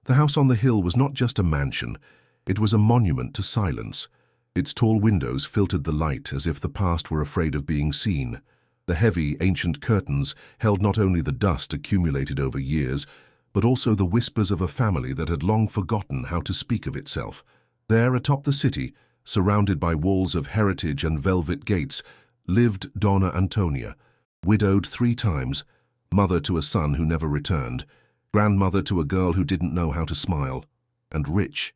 The house on the hill was not just a mansion, it was a monument to silence. Its tall windows filtered the light as if the past were afraid of being seen. The heavy, ancient curtains held not only the dust accumulated over years, but also the whispers of a family that had long forgotten how to speak of itself. There, atop the city, surrounded by walls of heritage and velvet gates, lived Donna Antonia, widowed 3 times, mother to a son who never returned, grandmother to a girl who didn't know how to smile, and rich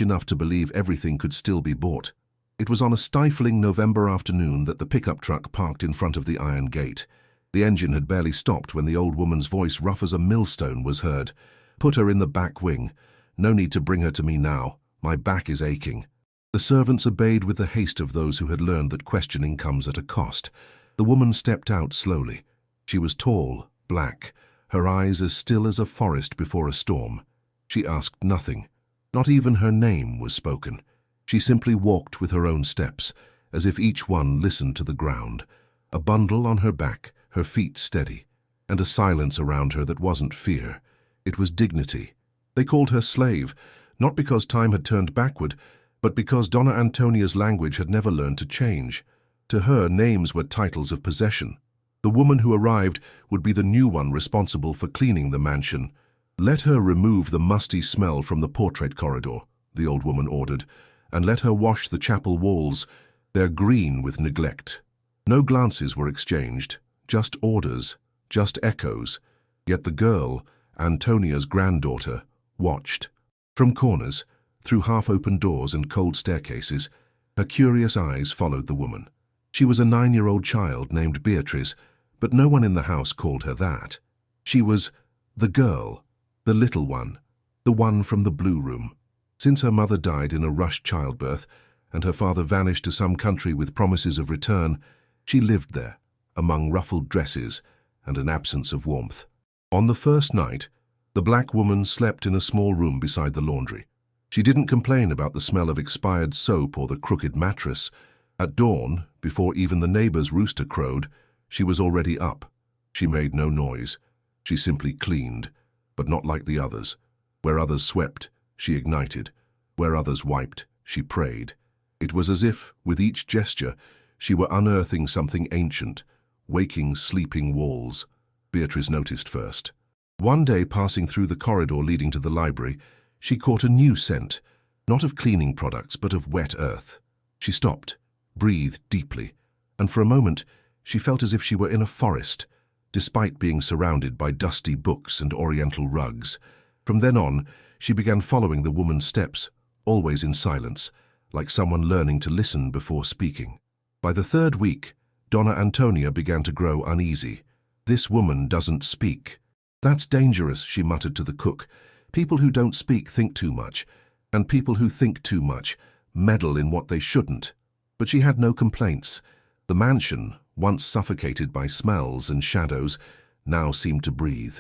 enough to believe everything could still be bought. It was on a stifling November afternoon that the pickup truck parked in front of the iron gate. The engine had barely stopped when the old woman's voice, rough as a millstone, was heard. "Put her in the back wing. No need to bring her to me now. My back is aching." The servants obeyed with the haste of those who had learned that questioning comes at a cost. The woman stepped out slowly. She was tall, black, her eyes as still as a forest before a storm. She asked nothing. Not even her name was spoken. She simply walked with her own steps, as if each one listened to the ground. A bundle on her back, her feet steady, and a silence around her that wasn't fear. It was dignity. They called her slave, not because time had turned backward, but because Donna Antonia's language had never learned to change. To her, names were titles of possession. The woman who arrived would be the new one responsible for cleaning the mansion. "Let her remove the musty smell from the portrait corridor," the old woman ordered, "and let her wash the chapel walls. They're green with neglect." No glances were exchanged, just orders, just echoes. Yet the girl, Antonia's granddaughter, watched. From corners, through half-open doors and cold staircases, her curious eyes followed the woman. She was a 9-year-old child named Beatrice, but no one in the house called her that. She was the girl, the little one, the one from the blue room. Since her mother died in a rushed childbirth and her father vanished to some country with promises of return, she lived there, among ruffled dresses and an absence of warmth. On the first night, the black woman slept in a small room beside the laundry. She didn't complain about the smell of expired soap or the crooked mattress. At dawn, before even the neighbor's rooster crowed, she was already up. She made no noise. She simply cleaned, but not like the others. Where others swept, she ignited. Where others wiped, she prayed. It was as if, with each gesture, she were unearthing something ancient, waking sleeping walls. Beatrice noticed first. One day, passing through the corridor leading to the library, she caught a new scent, not of cleaning products, but of wet earth. She stopped, breathed deeply, and for a moment she felt as if she were in a forest, despite being surrounded by dusty books and oriental rugs. From then on, she began following the woman's steps, always in silence, like someone learning to listen before speaking. By the 3rd week, Donna Antonia began to grow uneasy. "This woman doesn't speak." "That's dangerous," she muttered to the cook. "People who don't speak think too much, and people who think too much meddle in what they shouldn't." But she had no complaints. The mansion, once suffocated by smells and shadows, now seemed to breathe.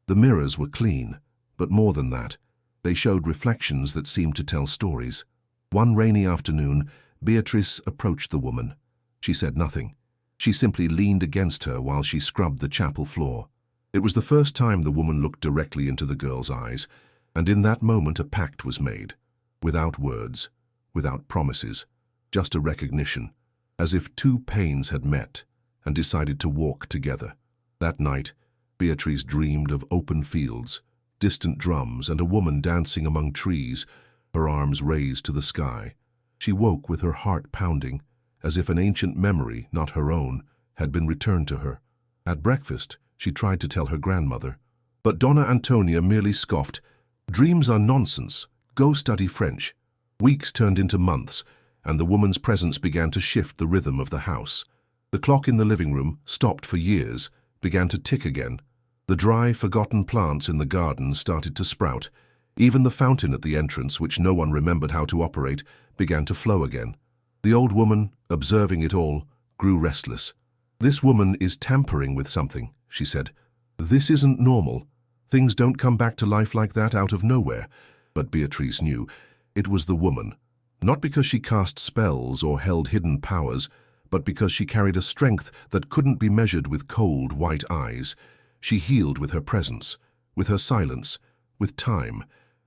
The mirrors were clean, but more than that, they showed reflections that seemed to tell stories. One rainy afternoon, Beatrice approached the woman. She said nothing. She simply leaned against her while she scrubbed the chapel floor. It was the first time the woman looked directly into the girl's eyes, and in that moment a pact was made, without words, without promises, just a recognition, as if 2 pains had met and decided to walk together. That night, Beatrice dreamed of open fields, distant drums, and a woman dancing among trees, her arms raised to the sky. She woke with her heart pounding, as if an ancient memory, not her own, had been returned to her. At breakfast, she tried to tell her grandmother, but Donna Antonia merely scoffed. "Dreams are nonsense. Go study French." Weeks turned into months, and the woman's presence began to shift the rhythm of the house. The clock in the living room, stopped for years, began to tick again. The dry, forgotten plants in the garden started to sprout. Even the fountain at the entrance, which no one remembered how to operate, began to flow again. The old woman, observing it all, grew restless. "This woman is tampering with something," she said. "This isn't normal. Things don't come back to life like that out of nowhere." But Beatrice knew it was the woman, not because she cast spells or held hidden powers, but because she carried a strength that couldn't be measured with cold, white eyes. She healed with her presence, with her silence, with time,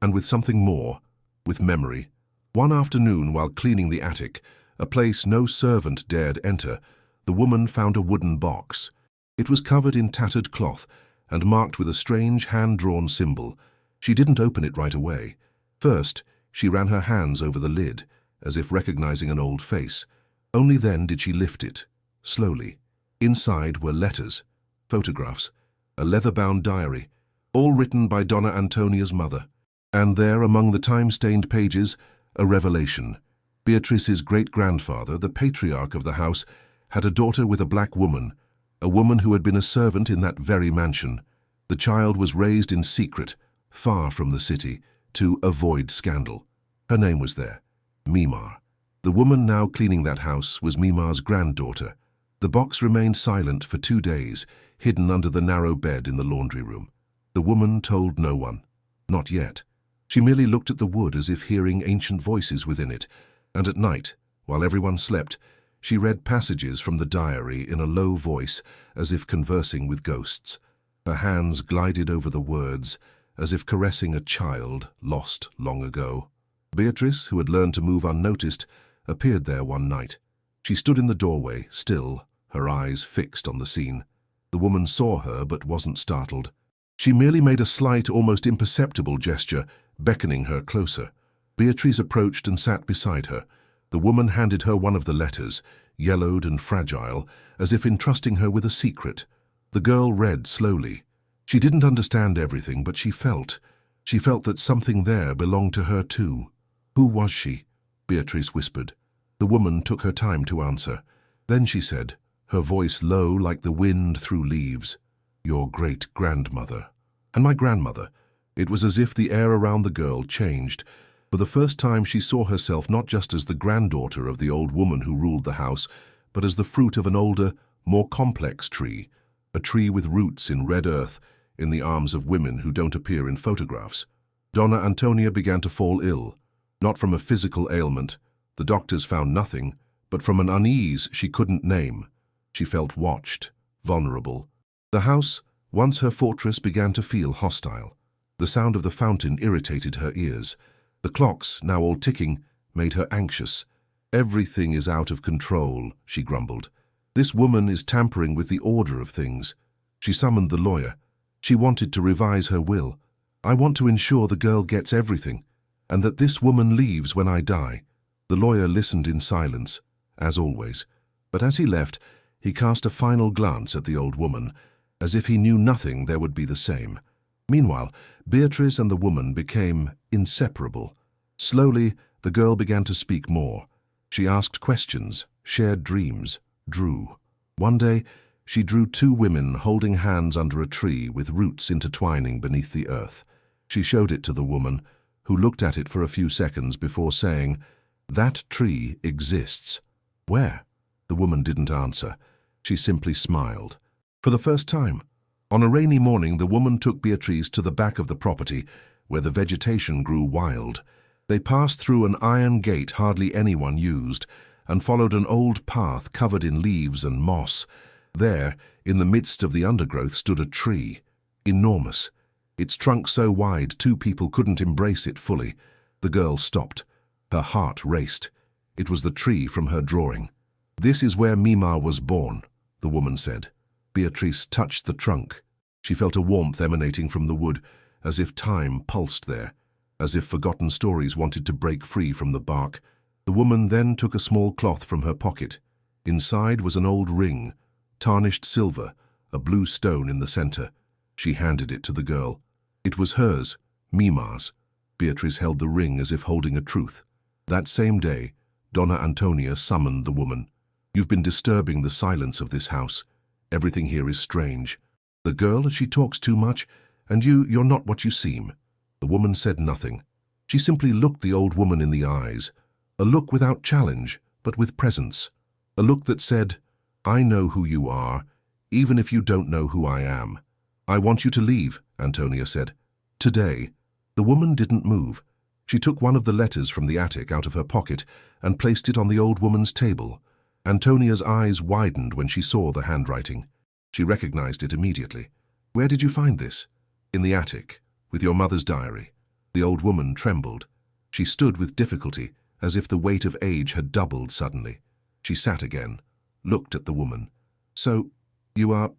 and with something more, with memory. One afternoon, while cleaning the attic, a place no servant dared enter, the woman found a wooden box. It was covered in tattered cloth and marked with a strange hand-drawn symbol. She didn't open it right away. First, she ran her hands over the lid, as if recognizing an old face. Only then did she lift it, slowly. Inside were letters, photographs, a leather-bound diary, all written by Donna Antonia's mother. And there, among the time-stained pages, a revelation. Beatrice's great-grandfather, the patriarch of the house, had a daughter with a black woman, a woman who had been a servant in that very mansion. The child was raised in secret, far from the city, to avoid scandal. Her name was there, Mimar. The woman now cleaning that house was Mimar's granddaughter. The box remained silent for 2 days, hidden under the narrow bed in the laundry room. The woman told no one. Not yet. She merely looked at the wood as if hearing ancient voices within it, and at night, while everyone slept, she read passages from the diary in a low voice, as if conversing with ghosts. Her hands glided over the words, as if caressing a child lost long ago. Beatrice, who had learned to move unnoticed, appeared there one night. She stood in the doorway, still, her eyes fixed on the scene. The woman saw her but wasn't startled. She merely made a slight, almost imperceptible gesture, beckoning her closer. Beatrice approached and sat beside her. The woman handed her one of the letters, yellowed and fragile, as if entrusting her with a secret. The girl read slowly. She didn't understand everything, but she felt. She felt that something there belonged to her too. Who was she? Beatrice whispered. The woman took her time to answer. Then she said, her voice low like the wind through leaves, "Your great-grandmother." And my grandmother. It was as if the air around the girl changed. For the first time she saw herself not just as the granddaughter of the old woman who ruled the house, but as the fruit of an older, more complex tree, a tree with roots in red earth, in the arms of women who don't appear in photographs. Donna Antonia began to fall ill, not from a physical ailment, the doctors found nothing, but from an unease she couldn't name. She felt watched, vulnerable. The house, once her fortress, began to feel hostile. The sound of the fountain irritated her ears. The clocks, now all ticking, made her anxious. "Everything is out of control," she grumbled. "This woman is tampering with the order of things." She summoned the lawyer. She wanted to revise her will. "I want to ensure the girl gets everything, and that this woman leaves when I die." The lawyer listened in silence, as always, but as he left, he cast a final glance at the old woman, as if he knew nothing there would be the same. Meanwhile, Beatrice and the woman became inseparable. Slowly, the girl began to speak more. She asked questions, shared dreams, drew. One day, she drew 2 women holding hands under a tree with roots intertwining beneath the earth. She showed it to the woman, who looked at it for a few seconds before saying, "That tree exists." "Where?" The woman didn't answer. She simply smiled. For the first time, on a rainy morning, the woman took Beatrice to the back of the property, where the vegetation grew wild. They passed through an iron gate hardly anyone used, and followed an old path covered in leaves and moss. There, in the midst of the undergrowth, stood a tree, enormous. Its trunk so wide 2 people couldn't embrace it fully. The girl stopped. Her heart raced. It was the tree from her drawing. "This is where Mimar was born," the woman said. Beatrice touched the trunk. She felt a warmth emanating from the wood, as if time pulsed there, as if forgotten stories wanted to break free from the bark. The woman then took a small cloth from her pocket. Inside was an old ring, tarnished silver, a blue stone in the center. She handed it to the girl. It was hers, Mimar's. Beatrice held the ring as if holding a truth. That same day, Donna Antonia summoned the woman. "You've been disturbing the silence of this house. Everything here is strange. The girl, she talks too much, and you're not what you seem." The woman said nothing. She simply looked the old woman in the eyes, a look without challenge, but with presence. A look that said, "I know who you are, even if you don't know who I am." "I want you to leave," Antonia said. "Today." The woman didn't move. She took one of the letters from the attic out of her pocket and placed it on the old woman's table. Antonia's eyes widened when she saw the handwriting. She recognized it immediately. "Where did you find this?" "In the attic, with your mother's diary." The old woman trembled. She stood with difficulty, as if the weight of age had doubled suddenly. She sat again, looked at the woman. "So, you are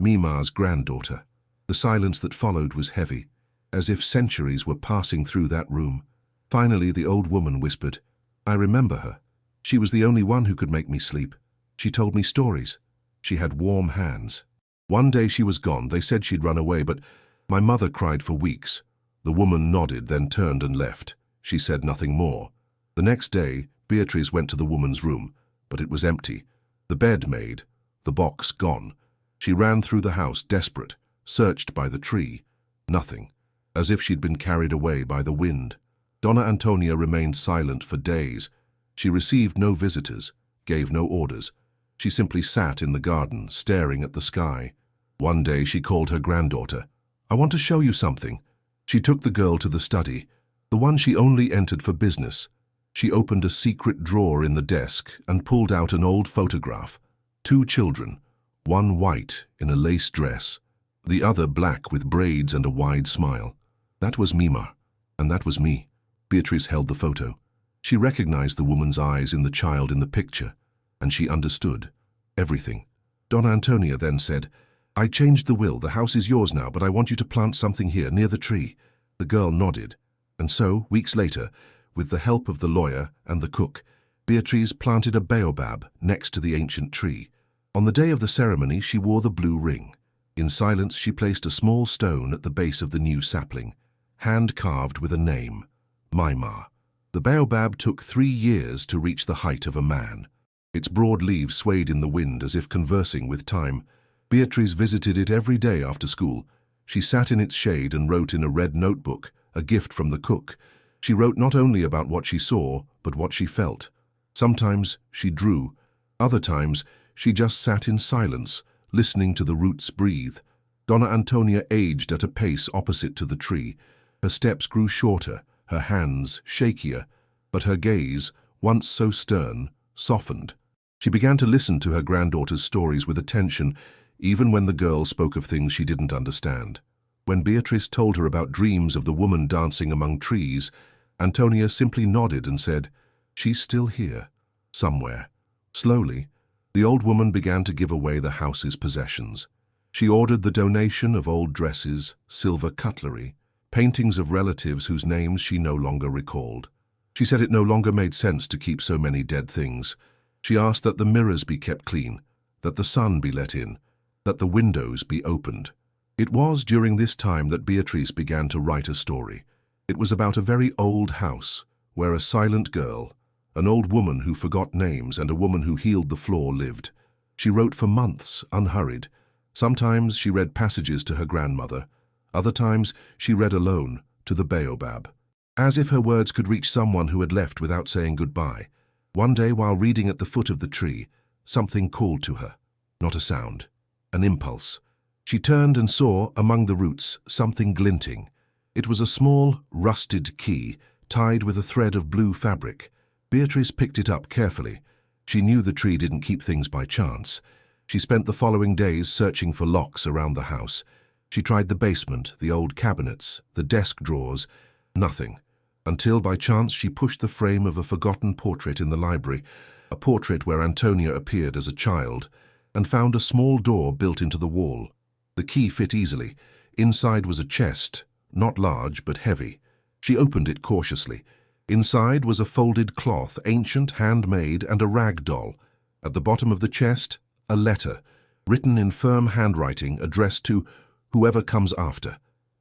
Mimar's granddaughter." The silence that followed was heavy, as if centuries were passing through that room. Finally, the old woman whispered, "I remember her. She was the only one who could make me sleep. She told me stories. She had warm hands. One day she was gone. They said she'd run away, but my mother cried for weeks." The woman nodded, then turned and left. She said nothing more. The next day, Beatrice went to the woman's room, but it was empty. The bed made, the box gone. She ran through the house, desperate, searched by the tree. Nothing, as if she'd been carried away by the wind. Donna Antonia remained silent for days. She received no visitors, gave no orders. She simply sat in the garden, staring at the sky. One day she called her granddaughter. "I want to show you something." She took the girl to the study, the one she only entered for business. She opened a secret drawer in the desk and pulled out an old photograph. Two children, one white in a lace dress, the other black with braids and a wide smile. That was Mimar, and that was me. Beatrice held the photo. She recognized the woman's eyes in the child in the picture, and she understood everything. Donna Antonia then said, "I changed the will. The house is yours now, but I want you to plant something here, near the tree." The girl nodded, and so, weeks later, with the help of the lawyer and the cook, Beatrice planted a baobab next to the ancient tree. On the day of the ceremony, she wore the blue ring. In silence, she placed a small stone at the base of the new sapling, hand-carved with a name, Mimar. The baobab took 3 years to reach the height of a man. Its broad leaves swayed in the wind as if conversing with time. Beatrice visited it every day after school. She sat in its shade and wrote in a red notebook, a gift from the cook. She wrote not only about what she saw, but what she felt. Sometimes she drew. Other times she just sat in silence, listening to the roots breathe. Donna Antonia aged at a pace opposite to the tree. Her steps grew shorter, her hands shakier, but her gaze, once so stern, softened. She began to listen to her granddaughter's stories with attention, even when the girl spoke of things she didn't understand. When Beatrice told her about dreams of the woman dancing among trees, Antonia simply nodded and said, "She's still here, somewhere." Slowly, the old woman began to give away the house's possessions. She ordered the donation of old dresses, silver cutlery, paintings of relatives whose names she no longer recalled. She said it no longer made sense to keep so many dead things. She asked that the mirrors be kept clean, that the sun be let in, that the windows be opened. It was during this time that Beatrice began to write a story. It was about a very old house, where a silent girl, an old woman who forgot names, and a woman who healed the floor lived. She wrote for months, unhurried. Sometimes she read passages to her grandmother. Other times she read alone, to the baobab, as if her words could reach someone who had left without saying goodbye. One day, while reading at the foot of the tree, something called to her. Not a sound, an impulse. She turned and saw, among the roots, something glinting. It was a small, rusted key, tied with a thread of blue fabric. Beatrice picked it up carefully. She knew the tree didn't keep things by chance. She spent the following days searching for locks around the house. She tried the basement, the old cabinets, the desk drawers. Nothing. Until by chance she pushed the frame of a forgotten portrait in the library, a portrait where Antonia appeared as a child, and found a small door built into the wall. The key fit easily. Inside was a chest, not large but heavy. She opened it cautiously. Inside was a folded cloth, ancient, handmade, and a rag doll. At the bottom of the chest, a letter, written in firm handwriting, addressed to whoever comes after.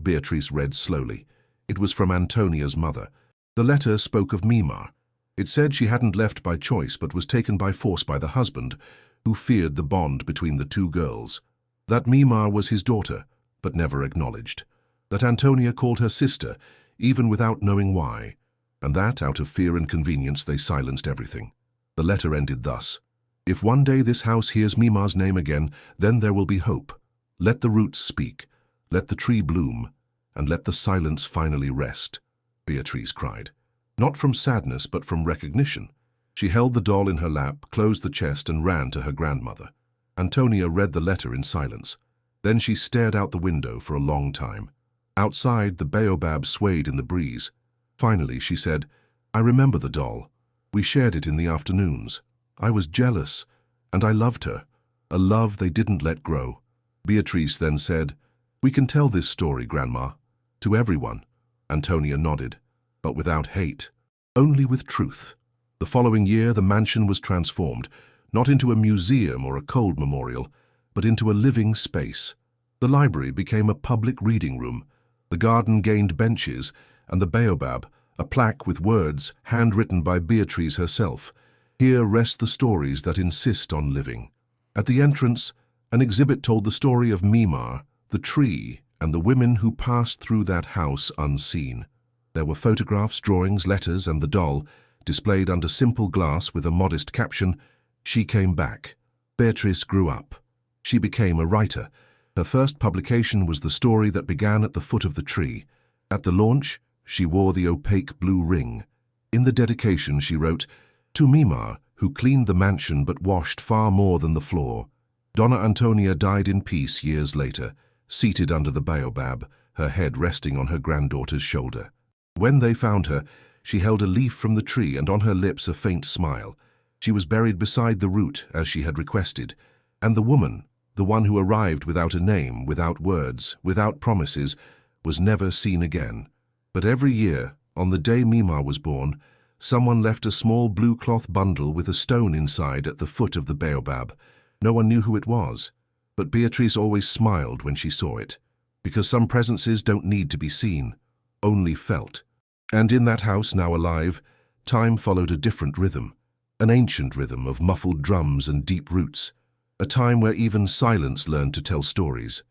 Beatrice read slowly. It was from Antonia's mother. The letter spoke of Mimar. It said she hadn't left by choice but was taken by force by the husband, who feared the bond between the two girls. That Mimar was his daughter, but never acknowledged. That Antonia called her sister, even without knowing why. And that, out of fear and convenience, they silenced everything. The letter ended thus: "If one day this house hears Mimar's name again, then there will be hope. Let the roots speak, let the tree bloom, and let the silence finally rest," Beatrice cried. Not from sadness, but from recognition. She held the doll in her lap, closed the chest, and ran to her grandmother. Antonia read the letter in silence. Then she stared out the window for a long time. Outside, the baobab swayed in the breeze. Finally, she said, "I remember the doll. We shared it in the afternoons. I was jealous, and I loved her, a love they didn't let grow." Beatrice then said, "We can tell this story, Grandma, to everyone." Antonia nodded, but without hate, only with truth. The following year, the mansion was transformed, not into a museum or a cold memorial, but into a living space. The library became a public reading room. The garden gained benches, and the baobab, a plaque with words handwritten by Beatrice herself. "Here rest the stories that insist on living." At the entrance, an exhibit told the story of Mimar, the tree, and the women who passed through that house unseen. There were photographs, drawings, letters, and the doll, displayed under simple glass with a modest caption, "She came back." Beatrice grew up. She became a writer. Her first publication was the story that began at the foot of the tree. At the launch, she wore the opaque blue ring. In the dedication, she wrote, "To Mimar, who cleaned the mansion but washed far more than the floor." Donna Antonia died in peace years later, seated under the baobab, her head resting on her granddaughter's shoulder. When they found her, she held a leaf from the tree and on her lips a faint smile. She was buried beside the root, as she had requested, and the woman, the one who arrived without a name, without words, without promises, was never seen again. But every year, on the day Mimar was born, someone left a small blue cloth bundle with a stone inside at the foot of the baobab. No one knew who it was, but Beatrice always smiled when she saw it, because some presences don't need to be seen, only felt. And in that house now alive, time followed a different rhythm, an ancient rhythm of muffled drums and deep roots, a time where even silence learned to tell stories.